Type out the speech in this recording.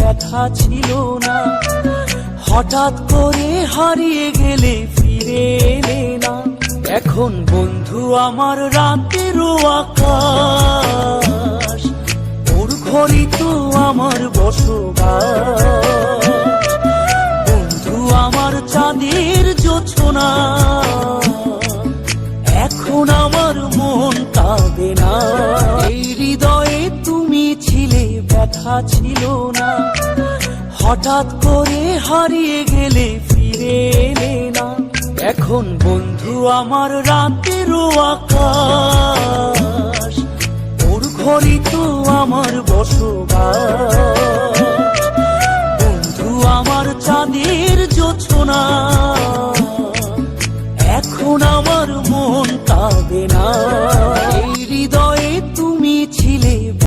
দেখা ছিল না, হঠাৎ করে হারিয়ে গেলে ফিরে এলে না। এখন বন্ধু আমার রাতেরও আকাশ, ওর ঘরই তো আমার বসবাস। বন্ধু আমার চাঁদের জোছনা, এখন আমার মন কাঁদে না। এই হৃদয়ে তুমি ছিলে, ব্যথা ছিল না, হঠাৎ করে হারিয়ে গেলে ফিরে এলে না। এখন বন্ধু আমার রাতেরও আকাশ, ওর ঘরই তো আমার বসবাস। বন্ধু আমার চাঁদের জোছনা।